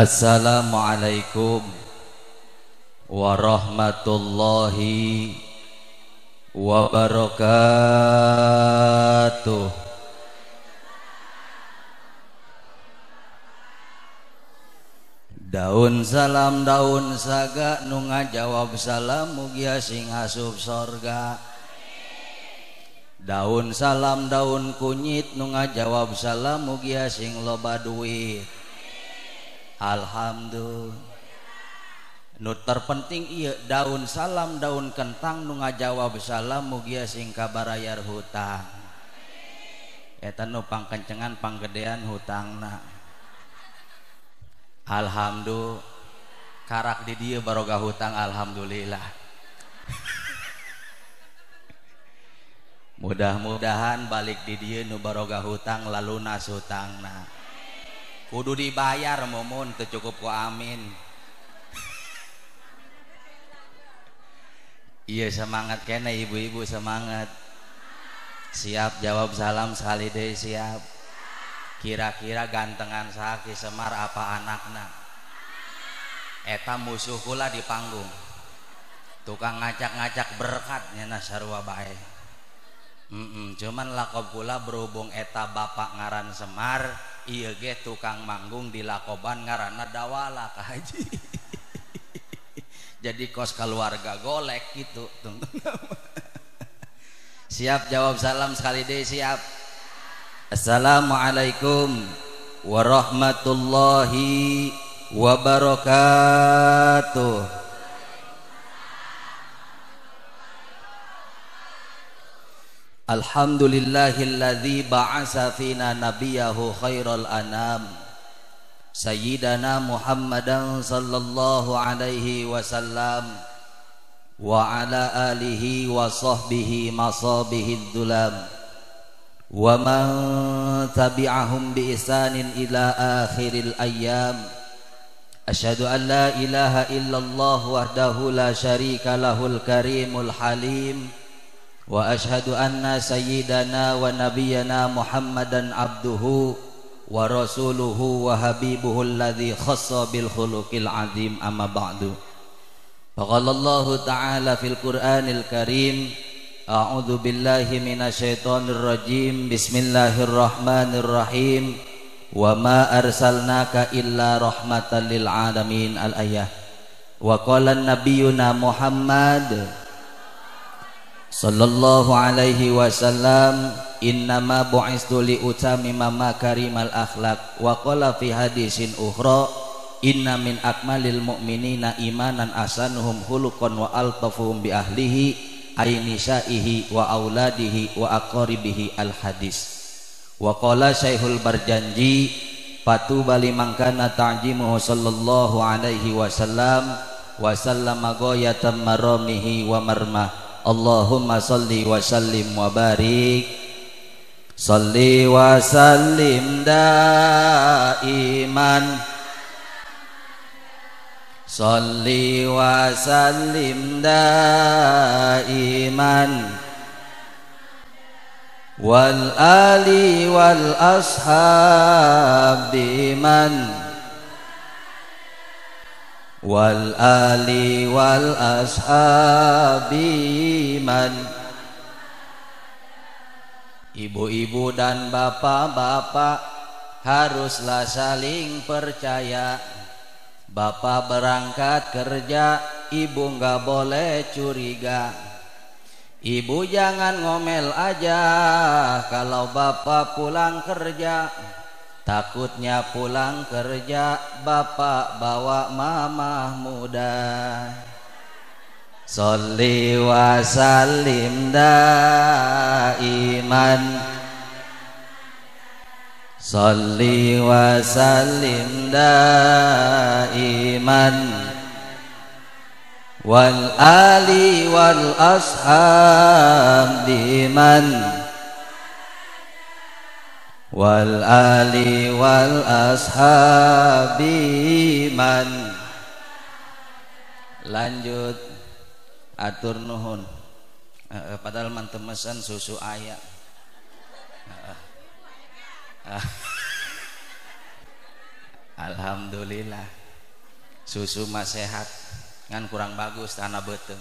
Assalamualaikum warahmatullahi wabarakatuh. Daun salam daun saga nu ngajawab salam mugia sing asup sorga. Daun salam daun kunyit nu ngajawab salam mugia sing loba duit. Alhamdulillah. Nu terpenting iya daun salam daun kentang nu ngajawab salam mugia sing kabarayar hutang. Eta nu pangkencengan panggedean hutangna. Alhamdulillah. Karak di dieu barokah hutang alhamdulillah. Mudah-mudahan balik di dieu nu barokah hutang lalunas hutangna. Kudu dibayar mumun teu cukup ku amin. Iya semangat kene ibu-ibu semangat. Siap jawab salam sekali deh siap. Kira-kira gantengan saha Ki Semar apa anakna? Eta musuh kula di panggung. Tukang ngacak-ngacak berkat nyana sarua bae. Cuman lakob kula berhubung eta bapak ngaran Semar, ieu ge tukang manggung di lakoban ngaranna Dawala Kak Haji. Jadi kos keluarga golek gitu. Siap jawab salam sekali deh siap. Assalamualaikum warahmatullahi wabarakatuh. Alhamdulillahilladzi ba'asa fina nabiyahu khairal anam Sayyidana Muhammadan sallallahu alaihi wasallam wa ala alihi wa sahbihi masabihid dulam wa man tabi'ahum bi ihsanin ila akhiril ayyam. Asyhadu an la ilaha illallah wahdahu la syarika lahul karimul halim wa asyhadu anna sayyidana wa nabiyyana Muhammadan abduhu wa rasuluhu wa habibuhu alladhi khassa bil khuluqil azim amma ba'du. Faqala Allah ta'ala fil Qur'anil Karim a'udzu billahi minasyaitonir rajim bismillahirrahmanirrahim wa ma arsalnaka illa rahmatan lil alamin al ayah. Wa qala nabiyyuna Muhammad sallallahu alaihi wasallam innama bu'istu li utamima makarimal akhlaq. Wa qala fi hadisin ukhra inna min akmalil mu'minina imanan asanuhum khuluqan wa altafuhum bi ahlihi ainisaihi wa auladihi wa aqaribihi al hadis. Wa qala Syekhul Barjanji fatuba liman kana ta'jimuhu sallallahu alaihi wasallam wa sallama ghayatan maramihi wa marmah. Allahumma salli wa sallim wa barik. Salli wa sallim daiman. Salli wa sallim daiman. Wal ali wal ashab biman. Wal ali wal ashabi man. Ibu-ibu dan bapak-bapak haruslah saling percaya. Bapak berangkat kerja, ibu nggak boleh curiga. Ibu jangan ngomel aja kalau bapak pulang kerja. Takutnya pulang kerja bapak bawa mamah muda. Sholli wa sallim daiman. Sholli wa sallim daiman. Wal ali wal ashab biman. Wal ali wal ashabi man. Lanjut atur nuhun. Padahal mantemesan susu ayam. Alhamdulillah susu mah sehat ngan kurang bagus tanah beteng,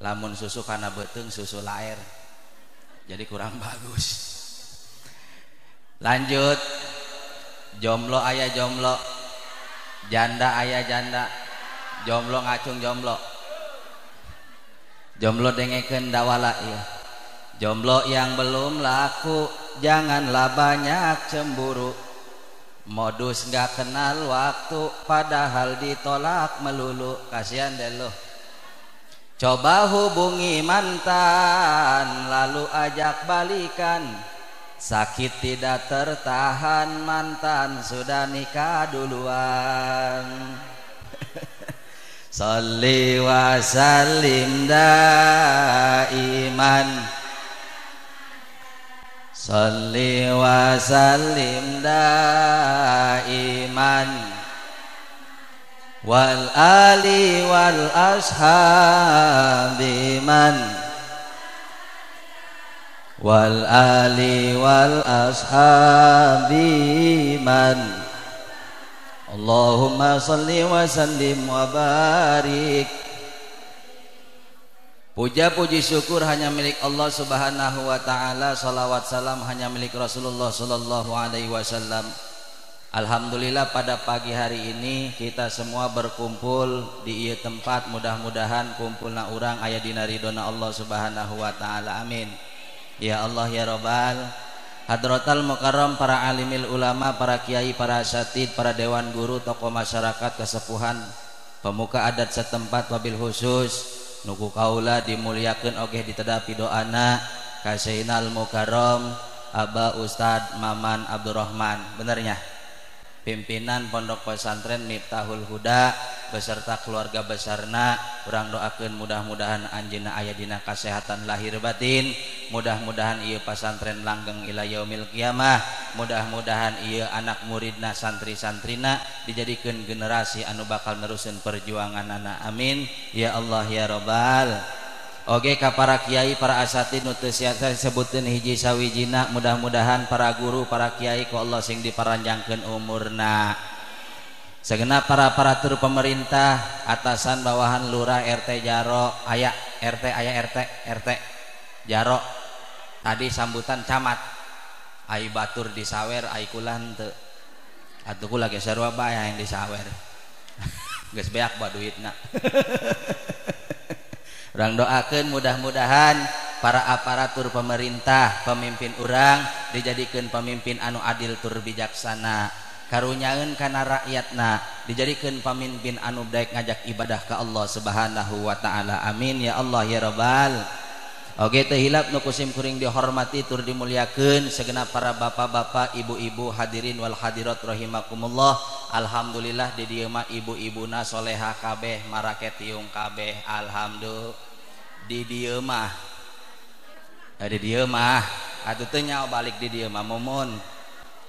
lamun susu karena beteng susu lair jadi kurang bagus. Lanjut, jomblo ayah jomblo, janda ayah janda, jomblo ngacung jomblo, jomblo dengekeun dawala ya. Jomblo yang belum laku janganlah banyak cemburu, modus gak kenal waktu padahal ditolak melulu. Kasihan deh lo, coba hubungi mantan lalu ajak balikan, sakit tidak tertahan mantan sudah nikah duluan. Sholli wa sallim daiman, sholli wa sallim daiman, wal ali wal ashabi man, wal ali wal ashabi man. Allahumma sholli wa sallim wa barik. Puja puji syukur hanya milik Allah Subhanahu wa taala, salawat salam hanya milik Rasulullah sallallahu alaihi wasallam. Alhamdulillah pada pagi hari ini kita semua berkumpul di ieu tempat, mudah-mudahan kumpulna urang aya dina ridona Allah Subhanahu wa taala. Amin. Ya Allah ya Rabbal Hadratal Mukarram, para alimil ulama, para kiai, para asatid, para dewan guru, tokoh masyarakat, kesepuhan, pemuka adat setempat, wabil khusus nuku kaula dimuliakeun oge ditedapi doana ka Sayyidinal Mukarram Aba Ustad Maman Abdurrahman, benernya pimpinan Pondok Pesantren Miftahul Huda beserta keluarga besarna. Urang doakeun mudah-mudahan anjeunna aya dina kasehatan lahir batin, mudah-mudahan ieu pesantren langgeng ila yaumil qiyamah, mudah-mudahan ieu anak muridna santri-santrina dijadikeun generasi anu bakal neruseun perjuanganna. Amin ya Allah ya Rabbal. Oge ka para kiai, para asatid nu teu sia sebutkeun hiji sawijina, mudah-mudahan para guru, para kiai ku Allah sing diparanjangkeun umurna. Segenap para aparatur pemerintah, atasan bawahan lurah RT Jaro, aya RT Jaro. Tadi sambutan camat. Ai batur di sawer, ai kulan teu. Atuh kula ge sarua bae yang di sawer. Geus beak ba duitna. Urang doakeun mudah-mudahan para aparatur pemerintah, pemimpin urang dijadikeun pemimpin anu adil tur bijaksana, karunyaeun kana rakyatna dijadikeun pemimpin anu daek ngajak ibadah ka Allah Subhanahu wa taala. Amin ya Allah ya Rabbal. Oge teu hilap nu kusim kuring dihormati tur dimuliakeun segenap para bapak-bapak, ibu-ibu, hadirin wal hadirat rahimakumullah. Alhamdulillah di dieu mah ibu-ibuna soleha kabeh, marake tiung kabeh. Alhamdulillah di dieu mah. Di dieu mah atuh teu nyaho balik di dieu mah mumun.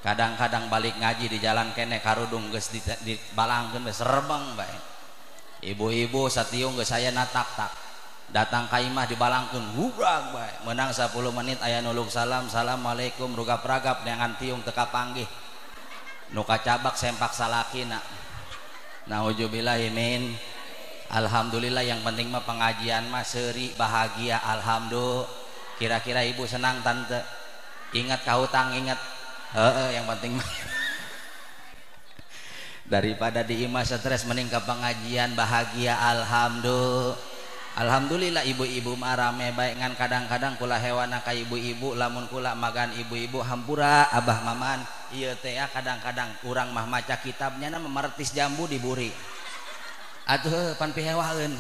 Kadang-kadang balik ngaji di jalan kene karudung geus dibalangkeun geus serebeng bae. Ibu-ibu satiung geus aya natak-tak. Datang ka imah dibalangkeun hurang bae. Menang 10 menit aya nuluk salam, assalamualaikum, rugap-ragap dengan tiung teka panggih. Nu kacabak sempak salakina. Nauzubillahi min. Alhamdulillah, yang penting mah pengajian mah seuri bahagia. Alhamdulillah. Kira-kira ibu senang tante? Ingat ka hutang, ingat. Yang penting mah daripada di imah stres mending ke pengajian bahagia. Alhamdulillah. Alhamdulillah ibu-ibu mah rame bae ngan kadang-kadang kula hewana ka ibu-ibu, lamun kula magan ibu-ibu hampura abah maman ieu teh kadang-kadang urang mah maca kitabnya na memertis jambu diburi. Atuh pan pihewaeun.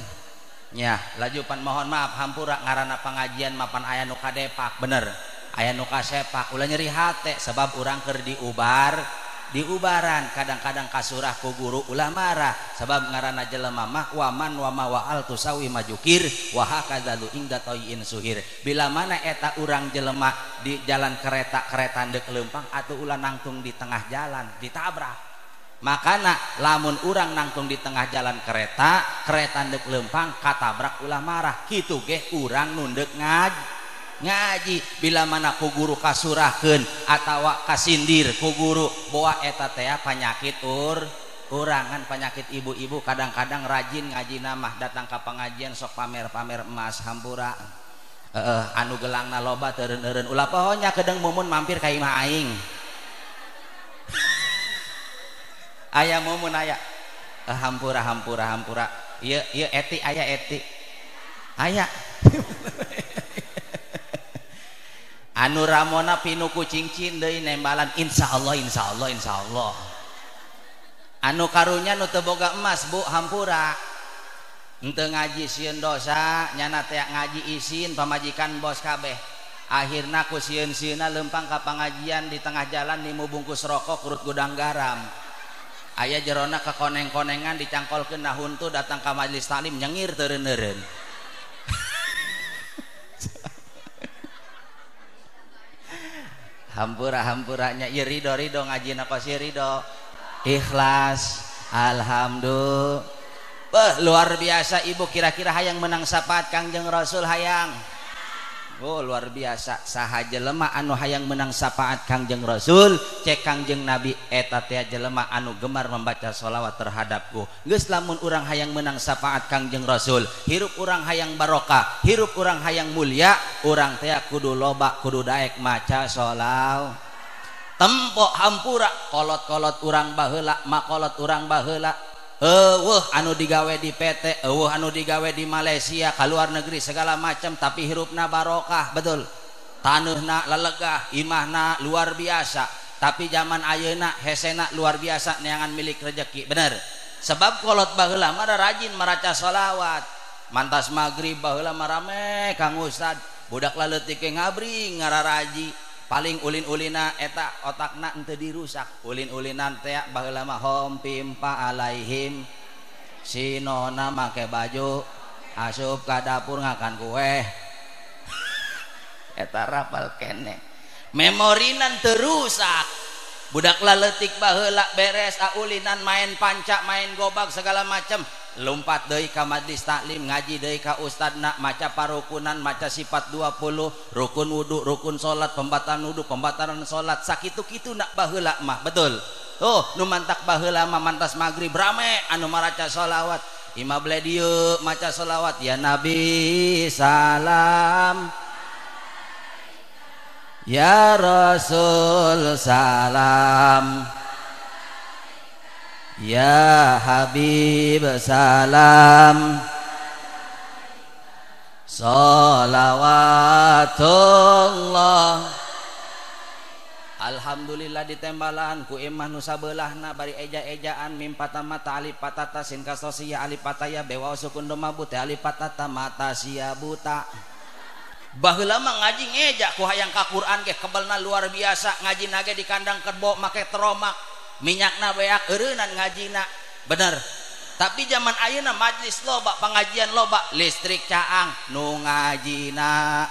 Nya, laju pan mohon maaf hampura ngaranna pengajian mapan aya nu kadepak, bener. Aya nu kasepak, ulah nyeri hate sebab urang keur diubaran kadang-kadang kasurah ku guru ulah marah sebab ngaranna jelema mah waman wama waal tusawi majukir wa hakadzalu ingda toyin suhir. Bila mana eta urang jelema di jalan kereta deuk leumpang atuh ulah nangtung di tengah jalan ditabrak. Makana lamun urang nangtung di tengah jalan kereta deuk leumpang katabrak ulah marah. Kitu ge urang nu deuk ngaji bila mana ku guru kasurahkeun atawa kasindir ku guru bahwa eta teh penyakit urangan penyakit ibu-ibu kadang-kadang rajin ngaji namah datang ke pengajian sok pamer-pamer emas hampura anu gelangna loba teureun-eureun ulah pohonya kedeng mumun mampir ka imah aing aya mumun aya hampura ieu eti aya eti aya anu ramona pinuku cincin deui nembalan insyaallah anu karunya nu teu boga emas Bu hampura henteu ngaji sieun dosa nyana teh ngaji isin pamajikan bos kabeh akhirna ku sieun-sieunna lempang ka pangajian di tengah jalan nimu bungkus rokok urut gudang garam aya jerona kekoneng-konengan dicangkolkeun na huntu datang ka majelis taklim nyengir teureun-eureun hampuranya ieu ridho ngajina kos ridho ikhlas alhamdulillah luar biasa ibu kira-kira hayang menang syafaat Kangjeng Rasul hayang luar biasa saha jelema anu hayang menang syafaat Kangjeng Rasul cek Kangjeng Nabi eta teh jelema anu gemar membaca sholawat terhadapku geus lamun urang hayang menang syafaat Kangjeng Rasul hirup urang hayang barokah hirup urang hayang mulia urang teh kudu loba kudu daek maca sholawat tempo hampura kolot-kolot urang baheula makolot urang baheula anu digawe di PT anu digawe di Malaysia ka luar negeri segala macam tapi hirupna barokah betul taneuhna lelegah imahna luar biasa tapi zaman ayeuna hesena luar biasa neangan milik rezeki bener sebab kolot baheula mah rajin maraca sholawat mantas magrib baheula mah rame Kang Ustad budak laleutik ge ngabring ngararaji paling ulin-ulina eta otakna henteu dirusak ulin-ulinan teh baheula mah hom pimpa alaihim sinona make baju asup ka dapur ngakan kue eta rapal kene memorinan teu rusak budak laleutik baheula beres ulinan main panca main gobag segala macam lompat deui ka majelis taklim ngaji deui ka ustadna maca parukunan maca sifat 20 rukun wudu rukun salat pembatalan wudu pembatalan salat sakitu-kitu nak baheula mah betul nu mantak baheula mah mantas magrib rame anu maraca sholawat imah beli dieu maca sholawat ya nabi salam ya rasul salam ya Habib salam sholawatullah alhamdulillah ditembalan ku imah nu sabelahna bari eja-ejaan mim patama alif patata sin kasosia alif pataya bewa sukun domabu teh alif patata mata sia buta baheula mah ngaji ngeja ku hayang ka Quran ge kebelna luar biasa ngaji nage di kandang kebo make teromak minyakna beak eureunan ngajina bener tapi zaman ayeuna majlis loba pengajian loba listrik caang nu ngajina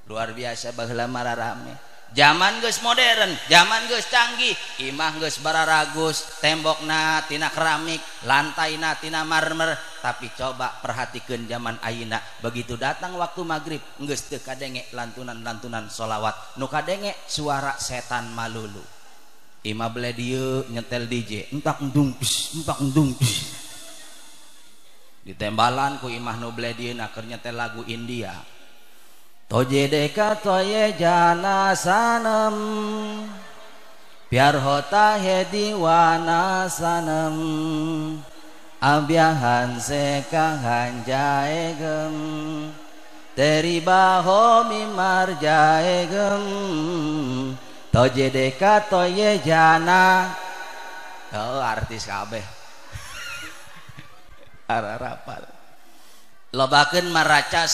luar biasa baheula mah rame zaman geus modern zaman geus canggih imah geus bararagus tembokna tina keramik lantaina tina marmer tapi coba perhatikeun zaman ayeuna begitu datang waktu maghrib geus teu kadenge lantunan-lantunan sholawat nu kadenge suara setan malulu imah bele dieu nyetel DJ entak endung ditembalan ku imah nu bele dieu keur nyetel lagu India toje deka toye jana sanam biar hota hedi wana sanam abyahan sekahan jaegem teribaho mimar jaegem toje deka toye jana artis kabeh ararapal lobakeun maraca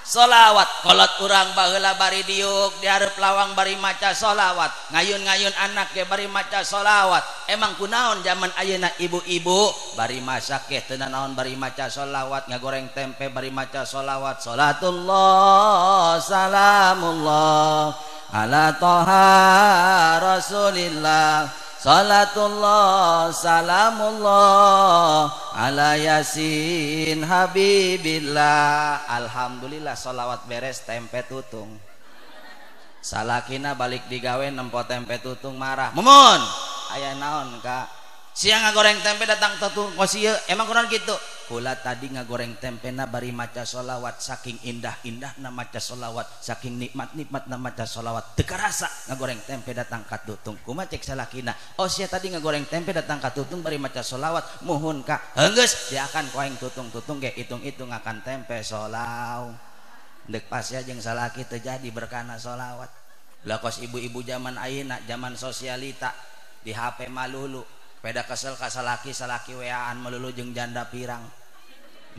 sholawat kolot urang baheula bari diuk di hareup lawang bari maca sholawat ngayun-ngayun anak ge bari maca sholawat emang kunaon zaman ayeuna ibu-ibu bari masak ge teu naon bari maca sholawat ngagoreng tempe bari maca sholawat salatullah salamullah ala toha rasulillah salatullah salamullah ala yasin habibillah. Alhamdulillah sholawat beres tempe tutung. Salakina balik digawe nempo tempe tutung marah. Mumun aya naon kak? Siang ngagoreng tempe datang tutung kosie. Emang kurang gitu? Kula tadi ngagoreng tempe na bari maca sholawat, saking indah-indah na maca sholawat, saking nikmat-nikmat na maca sholawat, teu karasa ngagoreng tempe datang ka tutung. Kumaha cek salakina? Oh sia tadi ngagoreng tempe datang ka tutung bari maca sholawat, muhun ka. Heunggeus dia akan koeng tutung-tutung ge hitung-hitung akan tempe sholaw. Dek pas ya jeung salaki teu jadi berkana sholawat. Lah kos ibu-ibu zaman ayeuna, zaman sosialita di HP malulu. Peda kesel ka salaki, salaki weaan melulu jeung janda pirang.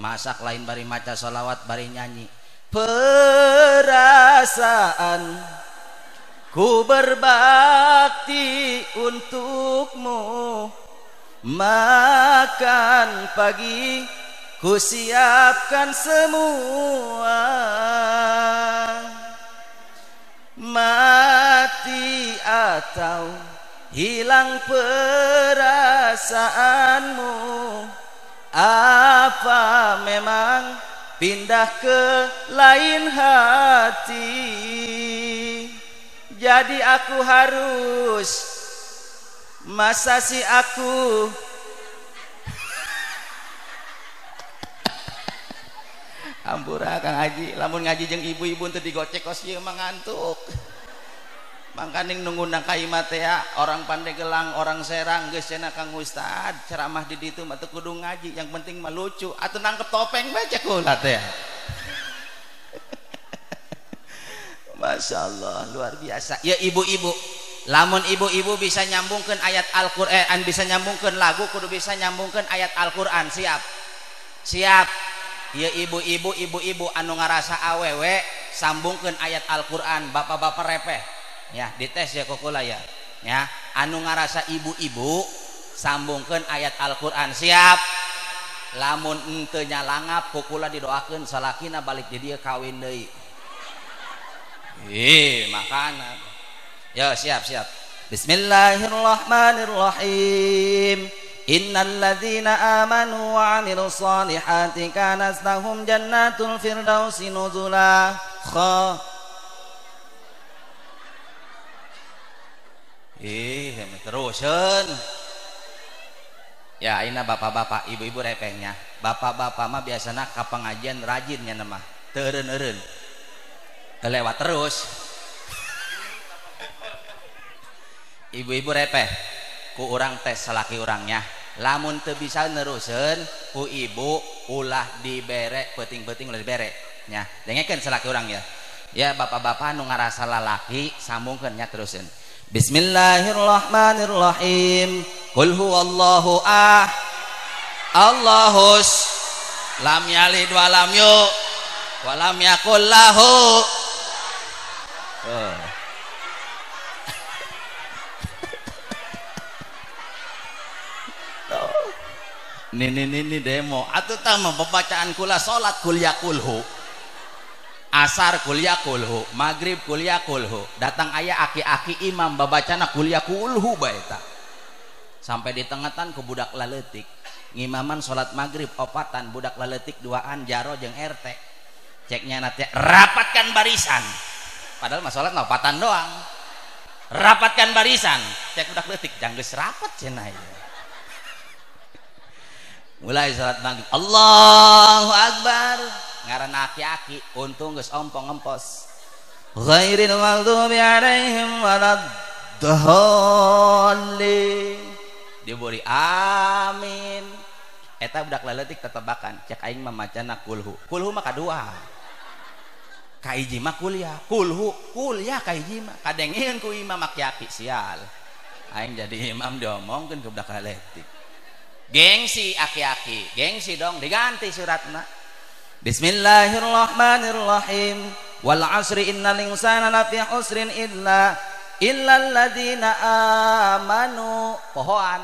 Masak lain bari maca sholawat bari nyanyi. Perasaan ku berbakti untukmu, makan pagi ku siapkan semua, mati atau hilang perasaanmu, apa memang pindah ke lain hati? Jadi aku harus, masa sih aku ampura Kang Haji, lamun ngaji jeung ibu-ibu teu digocek kos ieu mah ngantuk. Mangkaning nungguna kaimat ya orang Pandegelang, orang Serang geus cenah Kang Ustad ceramah di ditu mah teu kudu ngaji, yang penting mah lucu atuh nangkep topeng bae cek ulah teh. Masyaallah luar biasa. Ya ibu-ibu, lamun ibu-ibu bisa nyambungkeun ayat Al-Qur'an, bisa nyambungkeun lagu kudu bisa nyambungkeun ayat Al-Qur'an. Siap? Siap. Ya ibu-ibu anu ngarasa awewe sambungkeun ayat Al-Qur'an, bapak-bapak repeh. Ya dites ya kukula ya. Ya anu ngarasa ibu-ibu sambungkeun ayat Al-Qur'an. Siap? Lamun henteu nyalangap kukula didoakeun salakina balik di dieu kawin deui. Makana. Ya siap. Bismillahirrahmanirrahim. Innal ladzina amanu wa 'amilus solihati kanat lahum jannatul firdausi nuzula. Terusin. Ya ayeuna bapak-bapak, ibu-ibu repehnya. Bapak-bapak mah biasana ka pengajian rajinnya nama. Teu eureun-eureun. Kelewat terus. Ibu-ibu repeh ku urang tes salaki urangnya. Lamun teu bisa neruseun ku ibu ulah dibere peuting-peuting ulah dibere nya. Dengekeun salaki urang ya. Ya bapak-bapak nu ngarasa lalaki sambungkeun nya teruseun. Bismillahirrahmanirrahim. Qul huwallahu ahad. Allahus lam yalid wa lam yulad wa lam yakul lahu. Ini demo atuh tah mah pembacaan kula salat kul yakulhu, asar kul yakulhu, maghrib kul yakulhu, datang aya aki-aki imam babacana kul yakulhu bae tah. Sampai di tengetan ku budak laletik ngimaman salat maghrib opatan, budak laletik duaan jaro jeung RT ceknya nate rapatkan barisan, padahal mah salat mah opatan doang. Rapatkan barisan cek budak laletik jang geus rapat cenah ieu. Mulai salat maghrib Allahu Akbar ngaranna aki-aki untung geus ompong empos ghairil maghdubi alaihim waladdallin diberi amin. Eta budak laletik tetebakan cek aing mah macana kulhu mah kadua, kahiji mah kuliah, kuliah kahiji mah kadengeun ku imam aki-aki sial aing jadi imam diomongkeun ke budak laletik. Gengsi aki-aki, gengsi dong diganti suratna. Bismillahirrahmanirrahim. Wal 'asri innal insana lafi khusrin illal ladzina amanu. Pohoan.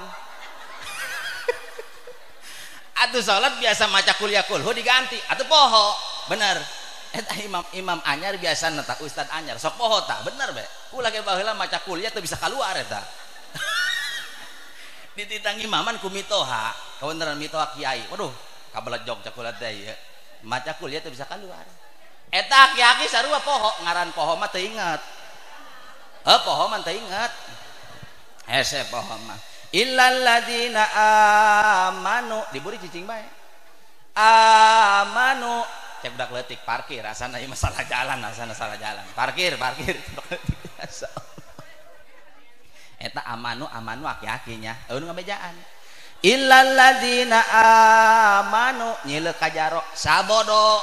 Atuh salat biasa maca kul ya kulhu diganti, atuh poho. Bener. Eta imam anyar biasa netak ustad anyar sok poho tah, bener be. Ulah ge baheula maca kul ya teu bisa kaluar eta. dititangi maman ku mitoha kawenteran mitoha kiai waduh kabelat jog cakulat teh ya maca kuliah teh bisa keluar eta aki-aki sarua poho ngaran poho mah teu inget poho mah teu inget hese poho mah illal ladzina amanu diburi cicing bae amanu cek budak leutik parkir asana ieu masalah jalan asana salah jalan parkir eta amanu aki-aki nya eun ngabejaan illal ladzina amanu nyileuk kajaro sabodo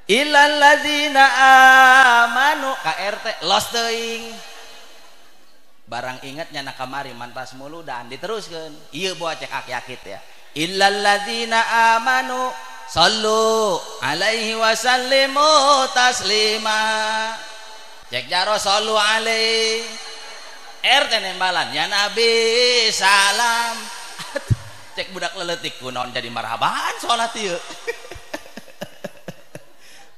illal ladzina amanu ka RT los teuing barang ingetnya na kamari mantas mulu dan diteruskeun ieu bawa cek aki-aki teh illal ladzina amanu sallu alaihi wasallimu taslima cek jaro sallu alaihi RT nembalan ya nabi salam cek budak leletik kunaon jadi marhaban salat ieu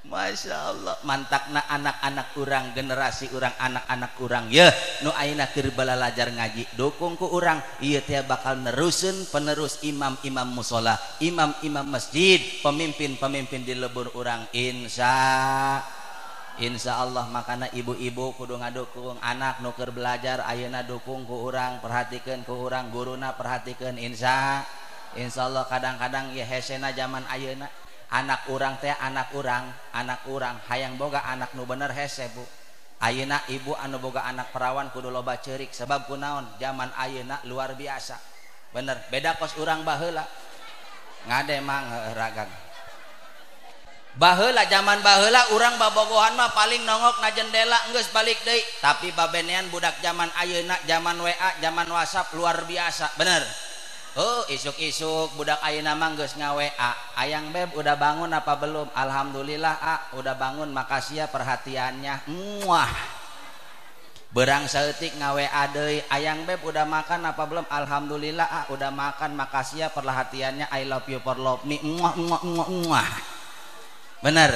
Masya Allah mantakna anak-anak urang generasi urang anak-anak urang ya nu ayeuna keur balalajar ngaji dukung ku urang ieu teh bakal neruseun penerus imam-imam musola imam-imam masjid pemimpin-pemimpin di lebur urang insya Allah makana ibu-ibu kudu ngadukung anak nu keur belajar ayeuna dukung ku urang perhatikeun ku urang guruna perhatikeun insya Allah kadang-kadang ya hesena zaman ayeuna anak urang teh anak urang hayang boga anak nu bener hese bu ayeuna ibu anu boga anak perawan kudu loba ceurik sebab kunaon zaman ayeuna luar biasa bener beda kos urang baheula ngade mang ragang baheula zaman baheula urang babogohan mah paling nongok na jendela geus balik deui tapi babenean budak zaman ayeuna zaman WA zaman WhatsApp luar biasa bener oh isuk-isuk budak ayeuna mah geus nga-WA ayang beb udah bangun apa belum alhamdulillah udah bangun makasih ya perhatiannya muah berang saeutik nga-WA deui ayang beb udah makan apa belum alhamdulillah udah makan makasih ya perhatiannya I love you for love me muah muah muah muah bener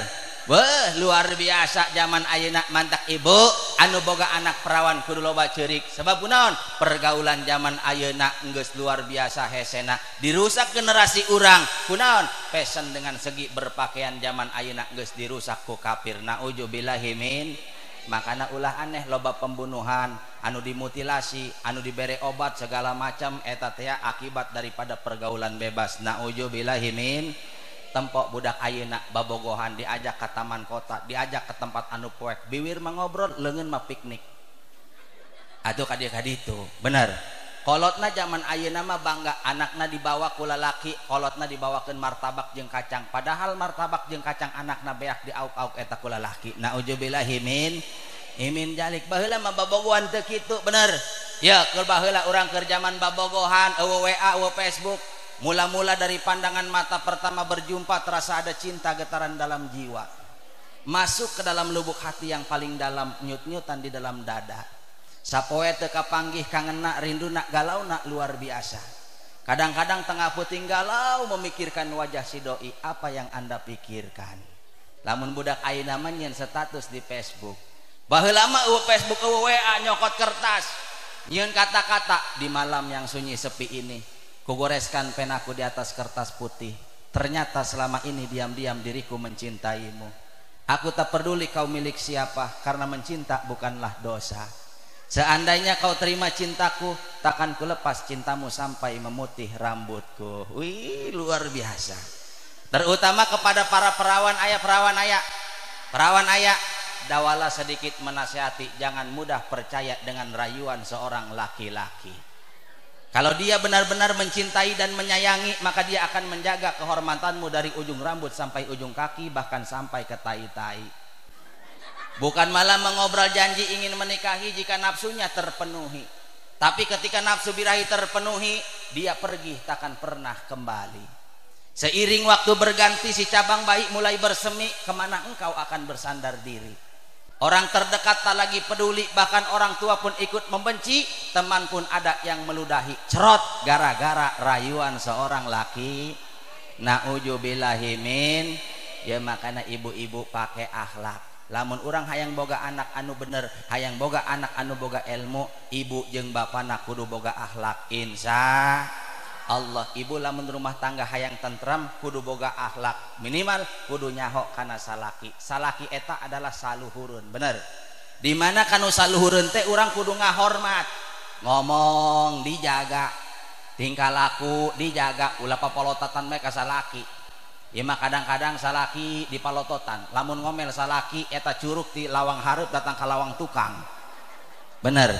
wah luar biasa zaman ayeuna mantak ibu anu boga anak perawan kudu loba ceurik sebab kunaon pergaulan zaman ayeuna geus luar biasa hesena dirusak generasi urang kunaon fashion dengan segi berpakaian zaman ayeuna geus dirusak ku kafir naudzubillahi min makana ulah aneh loba pembunuhan anu dimutilasi anu dibere obat segala macam eta teh akibat daripada pergaulan bebas naudzubillahi min tempok budak ayeuna babogohan diajak ke taman kota diajak ke tempat anu poek biwir mengobrol leungeun mah piknik atuh kadieu-kaditu bener kolotna zaman ayeuna mah bangga anakna dibawa ku lalaki kolotna dibawakeun martabak jeung kacang padahal martabak jeung kacang anakna beak diauk-auk eta ku lalaki naudzubillahi min imin jalik baheula mah babogohan teu kitu bener ya keur baheula urang keur zaman babogohan eueuh WA eueuh Facebook mula-mula dari pandangan mata pertama berjumpa terasa ada cinta getaran dalam jiwa masuk ke dalam lubuk hati yang paling dalam nyut-nyutan di dalam dada sapoe teu kapanggih kangenna rinduna galauna luar biasa kadang-kadang tengah puting galau memikirkan wajah si doi apa yang anda pikirkan lamun budak ayeuna mah nyeun status di Facebook baheula mah eueuh Facebook eueuh WA nyokot kertas nyeun kata-kata di malam yang sunyi sepi ini kugoreskan penaku di atas kertas putih ternyata selama ini diam-diam diriku mencintaimu aku tak peduli kau milik siapa karena mencinta bukanlah dosa seandainya kau terima cintaku takkan ku lepas cintamu sampai memutih rambutku wih luar biasa terutama kepada para perawan ayah dawala sedikit menasihati jangan mudah percaya dengan rayuan seorang laki-laki. Kalau dia benar-benar mencintai dan menyayangi, maka dia akan menjaga kehormatanmu dari ujung rambut sampai ujung kaki, bahkan sampai ke tai-tai. Bukan malah mengobrol janji ingin menikahi jika nafsunya terpenuhi. Tapi ketika nafsu birahi terpenuhi, dia pergi takkan pernah kembali. Seiring waktu berganti, si cabang bayi mulai bersemi, kemana engkau akan bersandar diri. Orang terdekat tak lagi peduli, bahkan orang tua pun ikut membenci, teman pun ada yang meludahi, cerot gara-gara rayuan seorang laki. Na'udzubillahi min. Ya makanya ibu-ibu pakai akhlak. lamun urang hayang boga anak anu bener, hayang boga anak anu boga ilmu, ibu jeung bapana kudu boga akhlak. Insya Allah ibu lamun rumah tangga hayang tentram kudu boga akhlak, minimal kudu nyaho kana salaki. Salaki eta adalah saluhurun, bener. Di mana kanu saluhurun teh urang kudu ngahormat, ngomong dijaga, tingkah laku dijaga, ulah papolotatan mereka salaki. Ya mah kadang-kadang salaki di palototan, lamun ngomel salaki eta curug di lawang hareup datang ke lawang tukang, bener.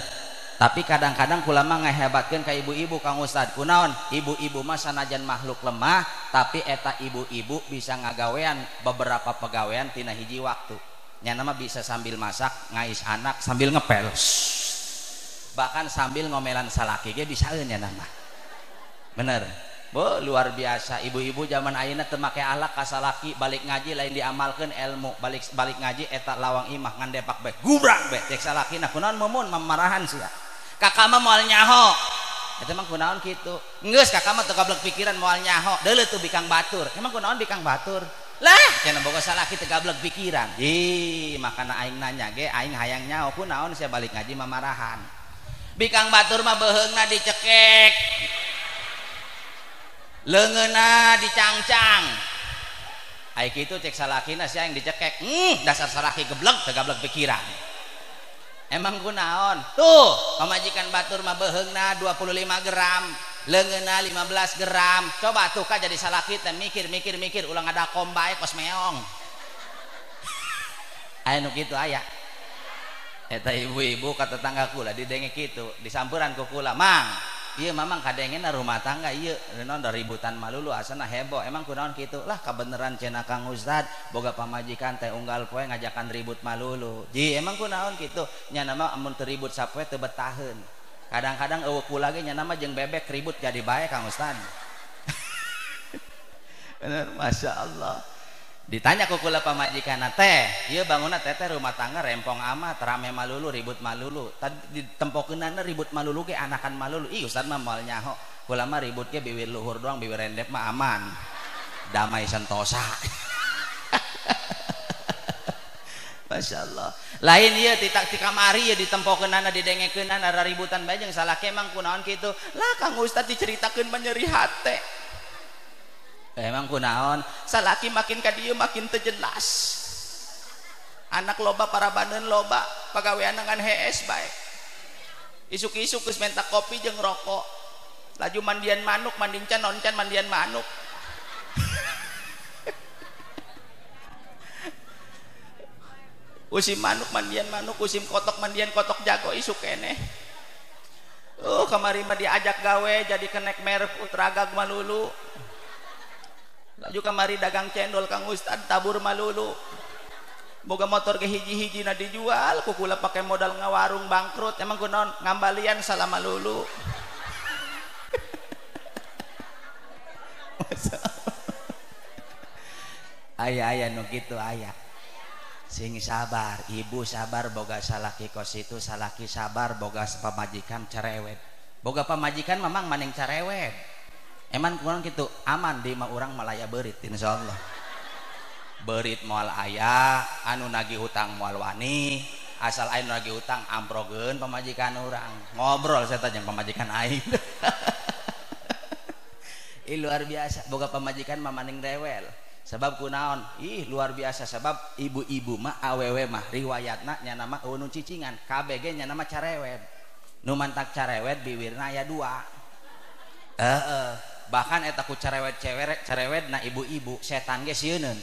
Tapi kadang-kadang kulama ngehebatkeun ka ibu-ibu Kang Ustad, kunaon ibu-ibu mah sanajan makhluk lemah tapi eta ibu-ibu bisa ngagawean beberapa pegawean tina hiji waktu. Nya nama bisa sambil masak ngais anak sambil ngepel, bahkan sambil ngomelan salaki ge bisaeun nya nama, bener. Bo luar biasa ibu-ibu zaman ayeuna teu make alak ka salaki, balik ngaji lain diamalkeun ilmu, balik ngaji eta lawang imah ngan depak bae gubrak bae cek salakina kunaon mumun mamarahan sia kakak mah moal nyaho eta mah kunaon kitu geus kakak mah teu gablek pikiran moal nyaho deuleu tuh bikang batur emang kunaon bikang batur lah cenah boga salaki teu gablek pikiran ih makana aing nanya ge aing hayang nyaho kunaon sia balik ngaji mamarahan bikang batur mah beheungna dicekek leungeuna dicangcang ai kitu cek salakina sia yang dicekek dasar salaki geblek teu gablek pikiran emang kunaon tuh pamajikan batur mah beheungna 25 gram leungeuna 15 gram coba tuh ka jadi salaki teh mikir ulang ada kombae kos meong aya nu kitu aya eta ibu-ibu ka tetangga kula didenge kitu disampuran ku kula mang iya mamang kadengena rumah tangga iya naon da ributan malulu asana heboh emang kunaon kitu lah kabeneran cenah Kang Ustad boga pamajikan teh unggal poe ngajakan ribut malulu ji emang kunaon kitu nya nama amun teu ribut sapoe teu betaheun kadang-kadang eueuh kula ge nya nama jeung bebek ribut jadi bae Kang Ustad bener Masya Allah ditanya ku kula pamajikanna teh ieu bangunna teh rumah tangga rempong amat rame malulu ribut malulu tadi ditempokeunana ribut malulu ge anakan malulu ih Ustad mah moal nyaho kula mah ribut ge biwir luhur doang biwir rendep mah aman damai sentosa Masya Allah lain ieu ti kamari ieu ditempokeunana didengekeunana raributan bae jeung salaki emang kunaon kitu lah Kang Ustad diceritakeun mah nyeri hate emang kunaon salaki makin ka dieu makin teu jelas anak loba parabaneun loba pagawean ngan hees bae isuk-isuk geus menta kopi jeung rokok laju mandian manuk manding can noncan mandian manuk usim manuk mandian manuk usim kotok mandian kotok jago isuk keneh kamari mah diajak gawe jadi kenek merek ultragag malulu laju kamari dagang cendol Kang Ustad tabur malulu boga motor ke hiji-hiji na dijual kukula pakai modal ngawarung bangkrut emang kunaon ngambalian salah malulu aya nu kitu aya sing sabar ibu sabar boga salaki kos itu salaki sabar boga pamajikan cerewet boga pamajikan memang maning cerewet emang kurang gitu aman di mah urang malaya beurit insyaallah beurit moal aya anu nagih hutang moal wani asal aing nagih hutang amprogeun pamajikan urang ngobrol saya jeung pamajikan aing ih luar biasa boga pamajikan mah maning rewel sebab kunaon ih luar biasa sebab ibu-ibu mah awewe mah riwayatna nya nama eueuh nu cicingan kabeh ge nya nama carewet nu mantak carewet biwirna aya 2 bahkan eta ku cerewet na ibu-ibu setan ge sieunun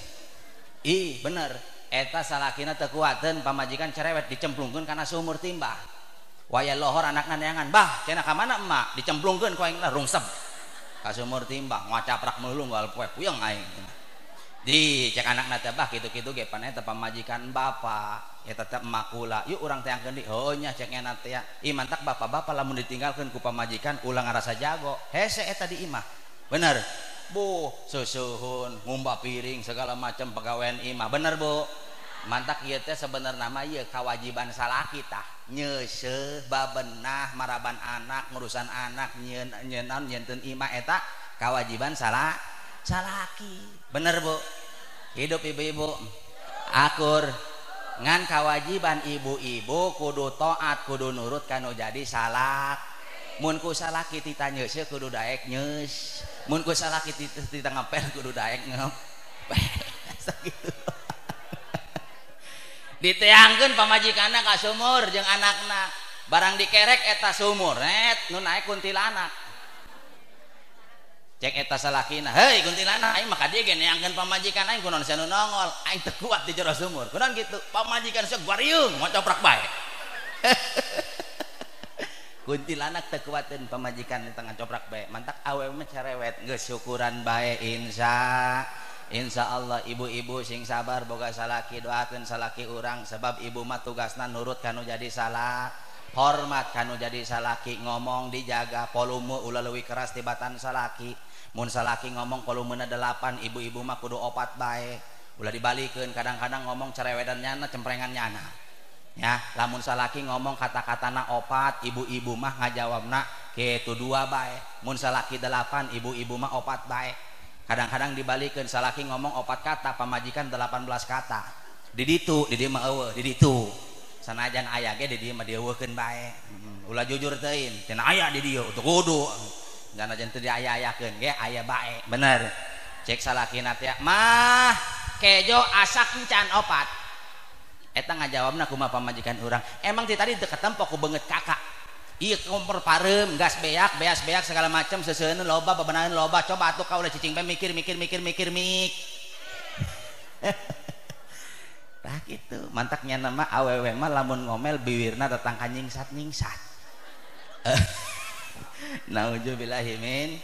ih bener eta salakina teu kuateun pamajikan cerewet dicemplungkeun kana sumur timbah waya lohor anakna neangan bah cenah ka mana emak dicemplungkeun ku aing rungsep ka sumur timbah ngacaprak meulung gal poe puyeng aing di cek anakna teh bah kitu-kitu ge pan eta pamajikan bapa eta teh emak kula yuk urang teh angkeun di heuh nya cek ngena teh ieu mantak bapak-bapak lamun ditinggalkeun ku pamajikan ulah ngarasa jago hese eta di imah bener bu susuhun ngumba piring segala macam pegawaian imah bener bu mantak ieu teh sabenerna mah ieu kawajiban salaki tah nyeuseuh babenah maraban anak ngurusan anak nyeunteun imah eta kawajiban salaki bener bu hidup ibu-ibu akur ngan kewajiban ibu-ibu kudu taat kudu nurut kanu jadi salak mun ku salaki tita nyeus kudu daek nyeus mun ku salaki tita ngapel kudu daek ngapel sakitu diteangkeun pamajikanna ka sumur jeung anakna barang dikerek eta sumur nu naek kuntilanak cek eta salakina hei kuntilanak aing mah ka dieu ge neangkeun pamajikan aing kunaon sanu nongol aing teu kuat di jero sumur kunaon kitu pamajikan sok guariung mau coprak bae kuntilanak teu kuateun pamajikan di tengah coprak bae mantak awewe mah cerewet geus syukuran bae insya Allah ibu-ibu sing sabar boga salaki doakeun salaki urang sebab ibu mah tugasna nurut kanu jadi salak hormat kanu jadi salaki ngomong dijaga volume ulah leuwih keras tibatan salaki mun salaki ngomong volumena 8 ibu-ibu mah kudu 4 bae ulah dibalikeun kadang-kadang ngomong cerewedan nyana cemprengan nyana ya lamun salaki ngomong kata-katana 4 ibu-ibu mah ngajawabna kitu 2 bae mun salaki 8 ibu-ibu mah 4 bae kadang-kadang dibalikeun salaki ngomong 4 kata pamajikan 18 kata di ditu di dieu mah eueuh di ditu sanajan aya ge di dieu mah dieuweukeun bae ulah jujur teuing cenah aya di dieu teu kudu sanajan teu diaya-ayakeun ge aya bae bener cek salakina teh mah kejo asak encan 4 eta ngajawabna kumaha pamajikan urang emang ti tadi teu ketempo ku beungeut kakak ieu kompor pareum gas beak beas-beak segala macam seseueun loba bebenaeun loba coba atuh ka ulah cicing bae mikir mik tah kitu mantaknya nama awewe mah lamun ngomel bibirna datang ka nyingsat nauzubillahi min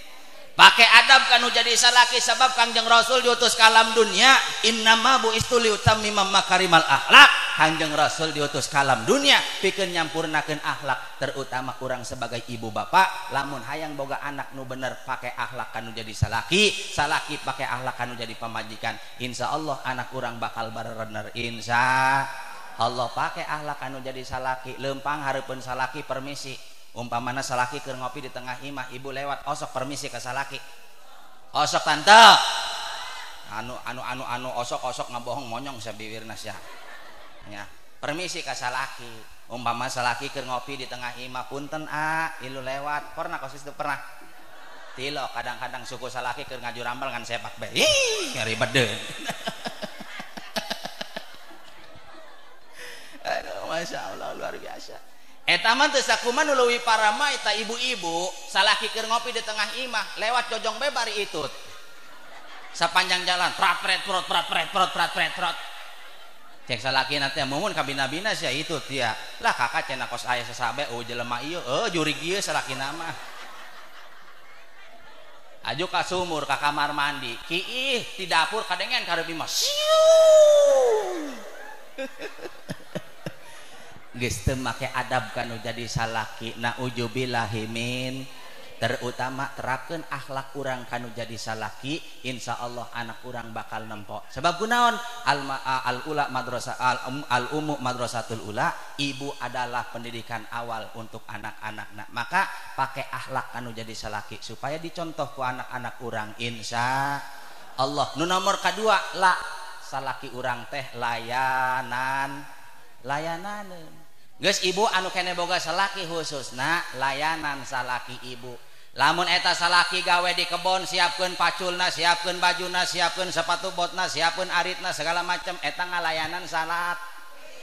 pake adab kanu jadi salaki sebab Kangjeng Rasul diutus ka alam dunia innama bu'istu liutammima makarimal akhlak Kangjeng Rasul diutus ka alam dunia pikeun nyampurnakeun akhlak terutama urang sebagai ibu bapak lamun hayang boga anak nu bener pake akhlak kanu jadi salaki pake akhlak kanu jadi pamajikan insyaallah anak urang bakal barereneur insyaallah pake akhlak kanu jadi salaki leumpang hareupeun salaki permisi umpamana salaki keur ngopi di tengah imah ibu lewat osok permisi ke salaki osok tante anu osok ngabohong monyong sabibirna sia ya permisi ke salaki umpama salaki keur ngopi di tengah imah punten ilu lewat pernah kosis itu pernah tilo kadang-kadang suku salaki keur ngaju rambal ngan sepak bae ngeri bedeun aduh masya Allah luar biasa eta mah teu sakumaha nu leuwih parama eta ibu-ibu salaki keur ngopi di tengah imah lewat jojong bae bari itut sapanjang jalan prat pret prot cek salaki teh mumun ka bina-bina sia itut ya lah kakak cenah kos aya sasabe jelema ieu jurig ieu salakina mah aju ka sumur ka kamar mandi kiih di dapur kadengen kareup imah geus teu make adab kanu jadi salaki nauzubillahi min terutama terapkeun akhlak urang kanu jadi salaki insyaallah anak urang bakal nempo sebab kunaon al ula madrasah al ummu madrasatul ula ibu adalah pendidikan awal untuk anak-anak maka pakai akhlak kanu jadi salaki supaya dicontoh ku anak-anak urang insyaallah nu nomor kadua la salaki urang teh layananeun geus ibu anu kene boga salaki khususna layanan salaki ibu lamun eta salaki gawe di kebon siapkeun paculna siapkeun bajuna siapkeun sepatu botna siapkeun aritna segala macam eta ngalayanan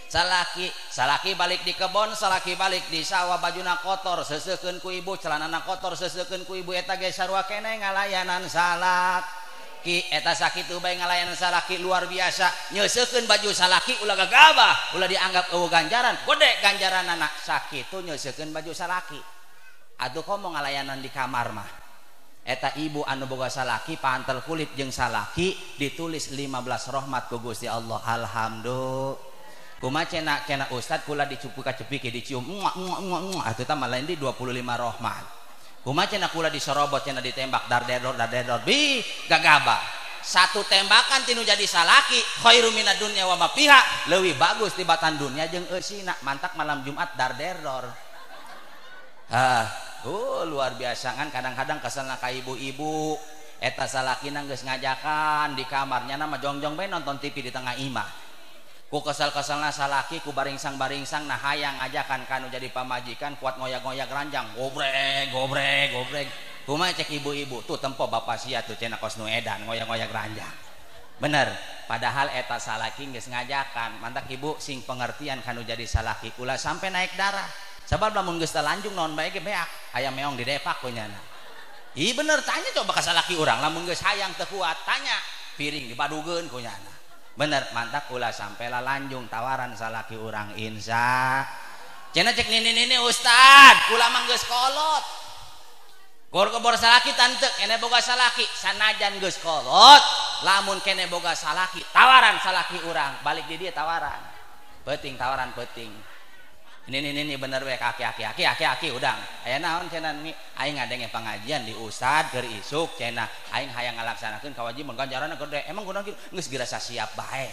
salaki balik di kebon salaki balik di sawah bajuna kotor seseukeun ku ibu celanana kotor seseukeun ku ibu eta ge sarua kene ngalayanan salaki eta sakitu bae ngalayanan salaki luar biasa nyeusekeun baju salaki ulah gagabah ulah dianggap eueuh ganjaran gede ganjaranana sakitu nyeusekeun baju salaki atuh komo ngalayanan di kamar mah eta ibu anu boga salaki pantel kulit jeung salaki ditulis 15 rahmat ku Gusti Allah alhamdulillah kumaha cenah ustad kula dicupuka-cepiki dicium atuh tah lain di 25 rahmat kumaha cenah kula disorobot cenah ditembak dardedor bi gagaba satu tembakan tinu jadi salaki khairu minad dunya wa ma fiha leuwih bagus tibatan dunia jeung eusina mantak malam Jumat dardedor luar biasa kan kadang-kadang keselna ka ibu-ibu eta salakina geus ngajakan di kamarnya nama jongjong bae nonton TV di tengah imah ku kesal-kesalna salaki ku baringsang-baringsang nah hayang ajakan kanu jadi pamajikan kuat ngoyak-ngoyak ranjang gobrek kumaha cek ibu-ibu tuh tempo bapak sia tuh cenah kos nu edan ngoyak-ngoyak ranjang bener padahal eta salaki geus ngajakan mantak ibu sing pengertian kanu jadi salaki ulah sampai naik darah sabab lamun geus lanjung naon bae ge beak aya meong di depak punyana ih bener tanya coba ka salaki urang lamun geus hayang teu kuat tanya piring dibadugeun kunyana bener mantak ulah sampai lanjung tawaran salaki urang insya cenah cek nini ustad kula mah geus kolot Gor salaki tante kene boga salaki sanajan geus kolot lamun kene boga salaki tawaran salaki urang balik di dia tawaran peuting tawaran peuting ini bener we aki udang aya naon cenah ni aing ngadenge pangajian di ustad keur isuk cenah aing hayang ngalaksanakeun kawajiban ganjaranna gede emang kunaon kitu geus dirasa siap bae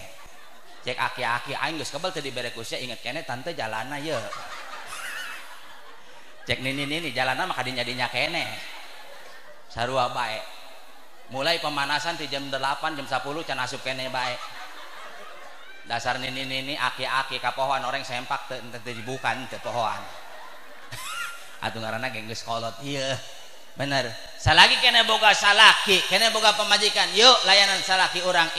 cek aki aing geus kebal teu dibere ku sia inget kene tante jalanna ye cek nini jalanna mah kadinya kene sarua bae mulai pemanasan di jam 8 jam 10 can asup kene bae dasar nini aki ka pohon orang sempak teu dibukan teu pohon atuh ngaranna ge geus kolot ieu bener salagi kene boga salaki kene boga pamajikan yuk layanan salaki urang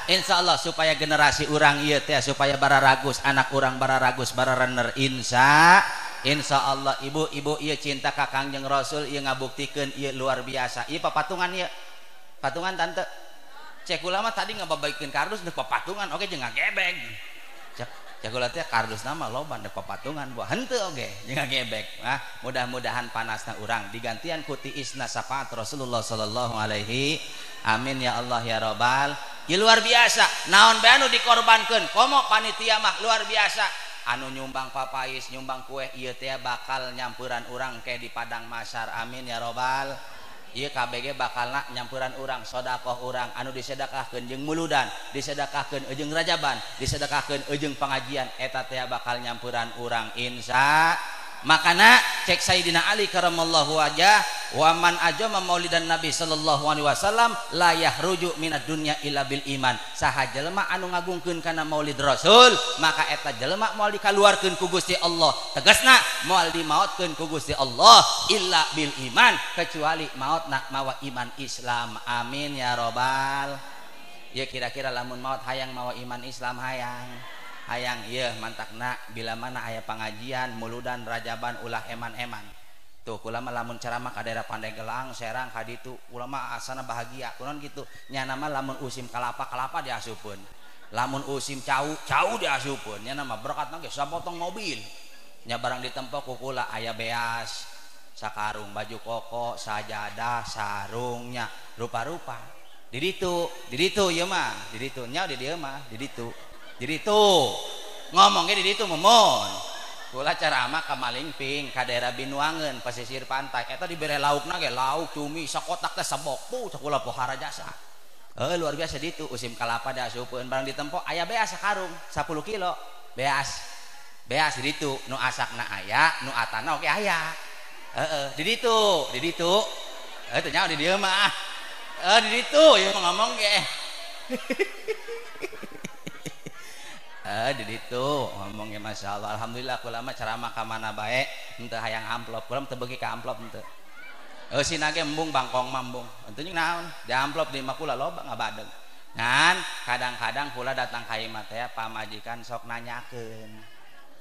insyaallah supaya generasi urang ieu teh supaya bararagus anak urang bararagus bararener insyaallah ibu-ibu ieu cinta ka Kangjeng Rasul ieu ngabuktikeun ieu luar biasa ieu papatungan ieu patungan tante cek ulama tadi ngababaikeun kardus deuk papatungan oge jeung ngagebeg cek ulah teh kardus nama loba deuk papatungan buah henteu oge jeung ngagebeg nah mudah-mudahan panasna urang digantian ku tiisna syafaat Rasulullah sallallahu alaihi amin ya Allah ya rabbal ieu luar biasa naon bae anu dikorbankeun komo panitia mah luar biasa anu nyumbang papais nyumbang kue ieu teh bakal nyampuran urang ke di padang mahsyar amin ya robbal ieu KBG bakalna nyampuran urang sedekah urang anu disedekahkeun jeung muludan disedekahkeun jeung rajaban disedekahkeun jeung pengajian eta teh bakal nyampuran urang insya makana cek Sayyidina Ali karamallahu wajah wa man ajama maulidan Nabi sallallahu alaihi wasallam la yahruju minad dunya illa bil iman saha jelema anu ngagungkeun kana maulid Rasul maka eta jelema moal dikaluarkeun ku Gusti Allah tegasna moal dimaotkeun ku Gusti Allah illa bil iman kecuali maotna mawa iman Islam amin ya robbal ya kira-kira lamun maot hayang mawa iman Islam hayang ieu mantakna bila mana aya pangajian muludan rajaban ulah eman-eman tuh ulama lamun ceramah ka daerah Pandeglang Serang ka ditu ulama asana bahagia kunaon kitu nya nama lamun usim kalapa diasupeun lamun usim cau diasupeun nya nama berkatna ge sapotong mobil nya barang ditempo ku kula aya beas sakarung baju koko sajadah sarungnya rupa-rupa di ditu ieu mah di ditu nya di dieu mah di ditu jadi tuh ngomongnya di situ momon kula ceramah ka Malingping ka daerah Binuangeun pesisir pantai eta dibere laukna ge lauk cumi sakotak teh sabok puh kula pohara jasa luar biasa ditu usim kalapa diasupeun barang ditempo aya beas sakarung 10 kilo beas di ditu nu asakna aya nu atana oge aya di ditu teu nyaho di dieu mah di ditu ieu ngomong ge di ditu ngomongnya masya Allah alhamdulillah kula mah ceramah ka mana bae henteu hayang amplop kula teu beuki ka amplop henteu sina ge embung bangkong mambung henteu jeung naon di amplop di mah kula loba ngabadeg ngan kadang-kadang kula datang ka imah teh pamajikan sok nanyakeun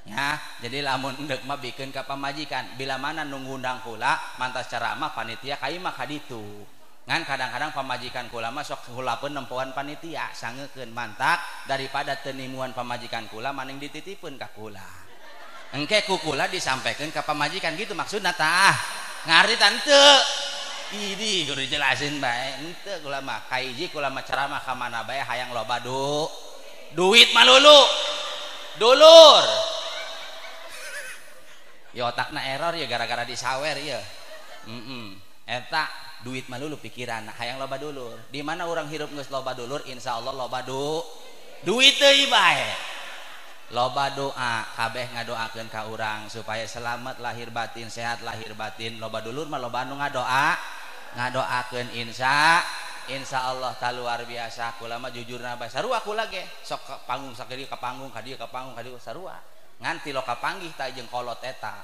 ya jadi lamun endek mah bikeun ka pamajikan bila mana nu ngundang kula mantas ceramah panitia ka imah ka ditu ngan kadang-kadang pamajikan kula mah sok hulapeun nempoan panitia sangekeun mantak daripada teu nimuan pamajikan kula maning dititipkeun ka kula engke ku kula disampaikeun ka pamajikan gitu maksudna tah ngarti tante idi kudu dijelasin bae henteu kula mah kaiji kula mah ceramah ka mana bae hayang loba duit malulu dulur ya otakna error ya gara-gara disawer ya eta duit malulu pikiran hayang loba dulur di mana orang hirup geus loba dulur insyaallah loba duit teuy bae loba doa kabeh ngadoakeun ka urang supaya selamat lahir batin sehat lahir batin loba dulur mah loba anu ngadoakeun Insya Allah tak luar biasa. Kula mah jujur nabah sarua kula ge sok ke panggung sakeudeui ka panggung kadieu ka panggung kadieu sarua nganti lo kapanggih ta jeung kolot eta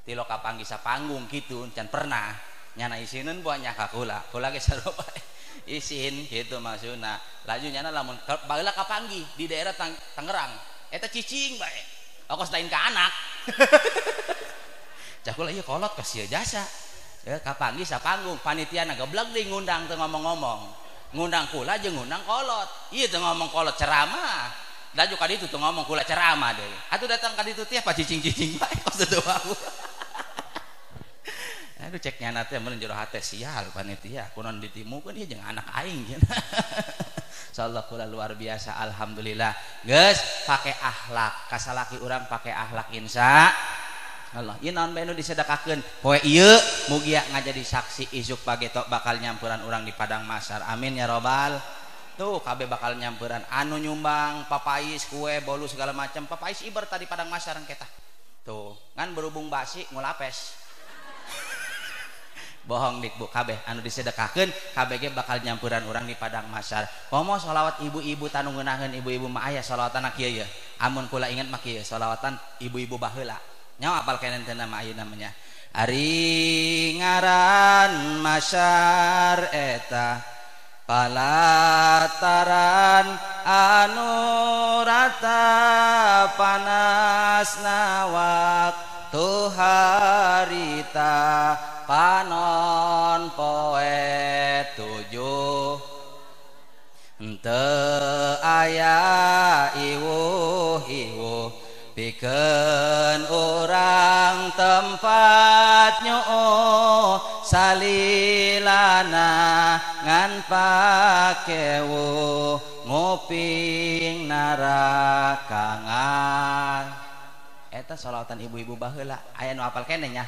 ti lo kapanggih sa panggung kitu can pernah nyana isinin buahnya ka kula ge sarua bae isin gitu maksudna laju nyana lamun baheula kapanggih di daerah Tangerang eta cicing bae ongkos lain ka anak cah kula ieu kolot ka sia jasa ya kapanggih sa panggung panitiana geblek deui ngundang teu ngomong-ngomong ngundang kula jeung ngundang kolot ieu teu ngomong kolot ceramah laju ka ditu teu ngomong kula ceramah deui atuh datang ka ditu teh apa cicing-cicing bae kos teu wau aduh cek nyana teh mun jero hate sial panitia kunaon ditimukeun ieu jeung anak aing insyaallah kula luar biasa alhamdulillah geus pake akhlak kasalaki urang pake akhlak insya Allah ieu naon bae nu disedekakeun poe ieu mugi ngajadi saksi isuk pagetok bakal nyampuran urang di padang mahsyar amin ya robbal tuh kabeh bakal nyampuran anu nyumbang papais kue bolu segala macam papais iber tadi padang mahsyar kita tuh ngan berhubung basi ngulapes bohong dik bu kabeh anu disedekakeun kabeh ge bakal nyampuran urang di padang mahsyar komo sholawat ibu-ibu tanu ngeunaheun ibu-ibu mah aya sholawatan kieu ya amun kula inget mah kieu sholawatan ibu-ibu baheula nyawa apal kenen teh nama ayeuna namanya ari ngaran mahsyar eta palataran anu rata panasna waktu harita panon poe 7 teu aya iwuh pikeun urang tempat nyoo salilana ngan pakewuh nguping narakangan eta sholawatan ibu-ibu baheula aya nu apal keneh nya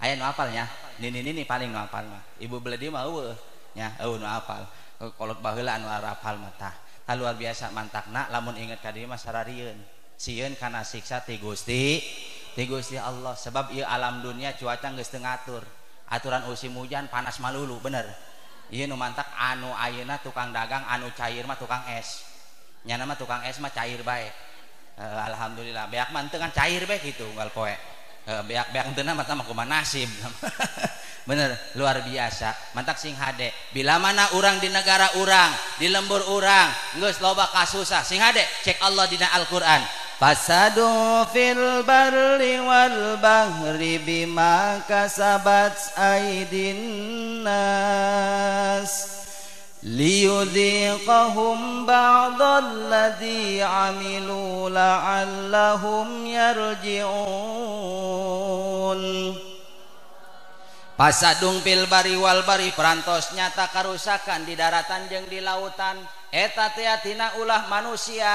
aya nu apalnya nini paling nu apal mah ibu beledi mah eueuh nya eueuh nu apal kolot baheula anu apal mah tah luar biasa mantakna lamun inget ka dieu mah sararieun sieun kana siksa ti Gusti Allah sebab ieu alam dunia cuaca geus teu ngatur aturan musim hujan panas malulu bener ieu nu mantak anu ayeuna tukang dagang anu cair mah tukang es nyana mah tukang es mah cair bae alhamdulillah beak mah teu kan cair bae kitu unggal poe beak-beak teu mah tah kumaha nasib bener luar biasa mantak sing hade bila mana urang di negara urang di lembur urang geus loba kasusah sing hade cek Allah dina Al-Qur'an fasadu fil barri wal bahri bima kasabat aydin nas liyudhiqahum ba'dalladzi amilu la'allahum yarji'un pasadung pil bari wal bari perantos nyata karusakan di daratan jeung di lautan eta teh tina ulah manusia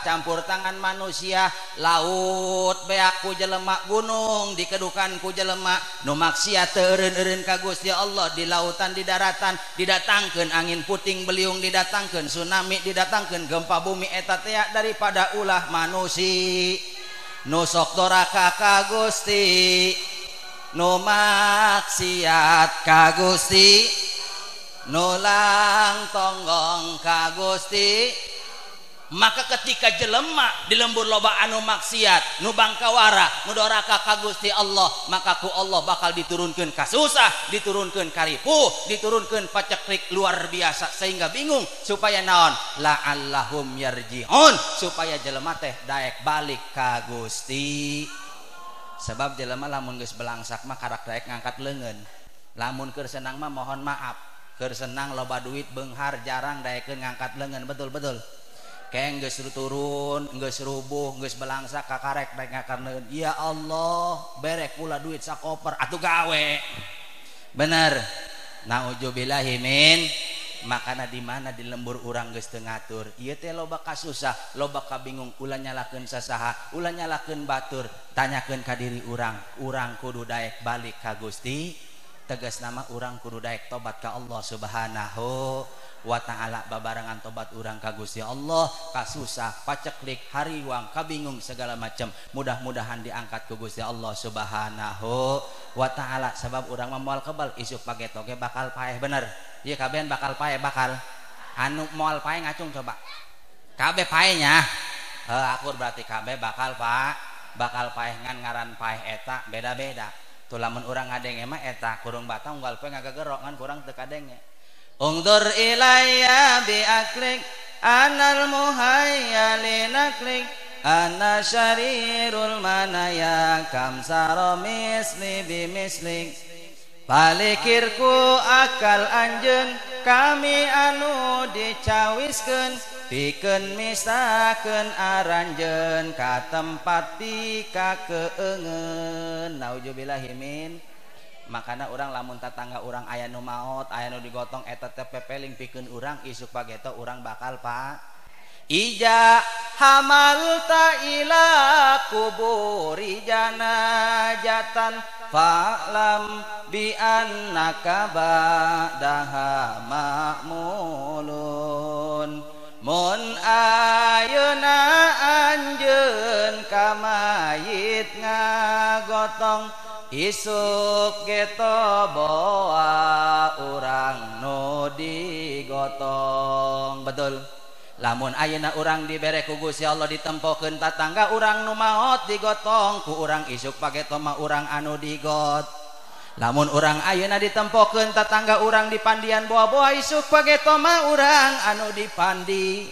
campur tangan manusia laut beak ku jelema gunung dikedukan ku jelema nu maksiat teu eureun-eureun ka Gusti Allah di lautan di daratan didatangkeun angin puting beliung didatangkeun tsunami didatangkeun gempa bumi eta teh daripada ulah manusia nu sok doraka ka Gusti nu maksiat ka Gusti nulang tonggong ka Gusti maka ketika jelema di lembur loba anu maksiat nu bangkawara nu doraka ka Gusti Allah maka ku Allah bakal diturunkeun ka susah diturunkeun ka ripuh diturunkeun paceklik luar biasa sehingga bingung supaya naon la'allahum yarji'un supaya jelema teh daek balik ka Gusti sebab jelema lamun geus belangsak mah karak daek ngangkat leungeun lamun keur senang mah mohon maaf keur senang loba duit beunghar jarang daekeun ngangkat leungeun betul keng geus turun geus rubuh geus belangsak kakarek daek ngangkat leungeun ya Allah berek pula duit sakoper atuh gawe bener naudzubillahi min makana di mana di lembur urang geus teu ngatur ieu teh loba kasusah loba kabingung ulah nyalakeun sasaha ulah nyalakeun batur tanyakeun ka diri urang kudu daek balik ka Gusti tegas nama urang kudu daek tobat ka Allah Subhanahu wa ta'ala babarangan tobat urang ka Gusti Allah kasusah paceklik hariwang kabingung segala macam mudah-mudahan diangkat ku Gusti Allah Subhanahu wa ta'ala sebab urang mah moal kebal isuk page toge bakal paeh bener Ieu kabehan bakal pae bakal anu moal pae ngacung coba kabeh paenya akur berarti kabeh bakal pae ngan ngaran pae eta beda-beda tuh lamun urang ngadenge mah eta kurung bata unggal pae ngagagerok ngan kurang teu kadenge ungdur ilayya bi aklik anal muhayyalinak ana syarirul manaya kamsara misli bimislik palikirku akal anjeun kami anu dicawiskeun pikeun misakeun aranjeun ka tempat pika keungeun nauzubillahi min makana urang lamun tatangga urang aya nu maot aya nu digotong eta teh pepeling pikeun urang isuk pageto urang bakal ija hamalta ila kuburi janajatan fa'lam bi annaka ba'daha ma'mulun mun ayeuna anjeun ka mayit ngagotong isuk geto boa urang nu digotong betul lamun ayeuna urang dibere ku Gusti Allah ditempokeun tatangga urang nu maot digotong ku urang isuk pageto mah urang anu digot lamun urang ayeuna ditempokeun tatangga urang dipandian boa-boa isuk pageto mah urang anu dipandi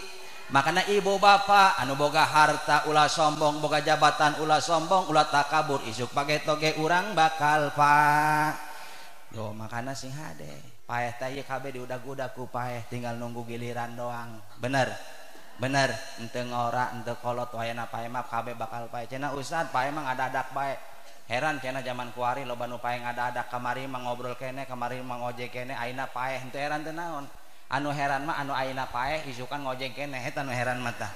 makana ibu bapa anu boga harta ulah sombong boga jabatan ulah sombong ulah takabur isuk pageto ge urang bakal yo makana sing hade paeh teh kabeh diudag-udag ku paeh tinggal nunggu giliran doang bener henteu ngora henteu kolot wayana paeh mah kabeh bakal paeh cenah ustad paeh mah ngadadak bae heran cenah zaman kuari loba nu paeh ngadadak kamari mah ngobrol kene kamari mah ngojek kene ayeuna paeh henteu heran teu naon anu heran mah anu ayeuna paeh isukan ngojek kene eta nu heran mah tah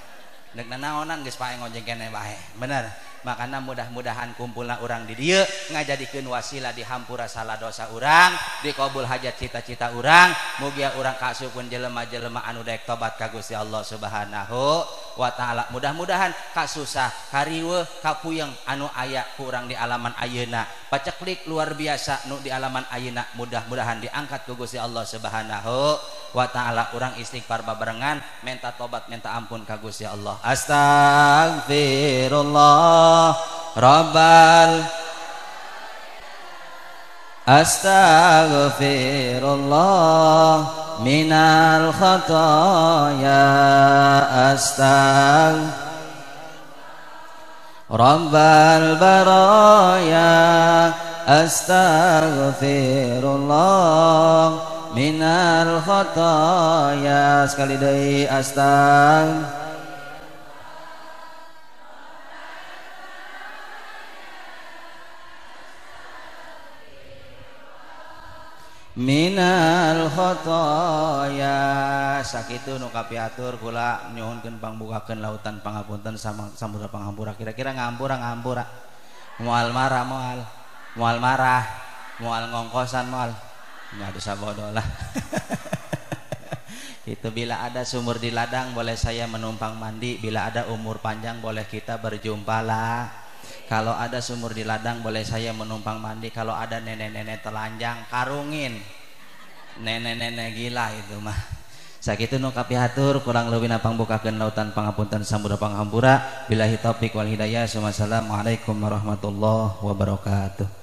deuk nanaonan geus paeh ngojek kene bae bener makana mudah-mudahan kumpulna urang di dieu ngajadikeun wasilah dihampura salah dosa urang dikabul hajat cita-cita urang mugia urang kasupkeun jelema-jelema anu daek tobat ka Gusti Allah Subhanahu wa taala mudah-mudahan kasusah kariweuh kapuyeng anu aya ku urang di alaman ayeuna paceklik luar biasa nu di alaman ayeuna mudah-mudahan diangkat ku Gusti Allah Subhanahu wa taala urang istighfar babarengan minta tobat minta ampun ka Gusti Allah astagfirullah Rabbal astaghfirullah minal khataya Rabbal baraya astaghfirullah minal khataya sekali deui minal khotoya sakitu nu kapiatur kula nyuhunkeun pangbukakeun lautan pangapunten samudra pangampura kira-kira ngampura moal marah moal ngongkosan moal ngadu sabodo lah itu bila ada sumur di ladang boleh saya menumpang mandi bila ada umur panjang boleh kita berjumpa lah kalau ada sumur di ladang boleh saya menumpang mandi kalau ada nenek-nenek telanjang karungin nenek-nenek gila itu mah sakitu nu kapihatur kurang leuwih pangbukakeun lautan pangapunten samudra pangahampura billahi taufik wal hidayah. Wassalamualaikum warahmatullahi wabarakatuh.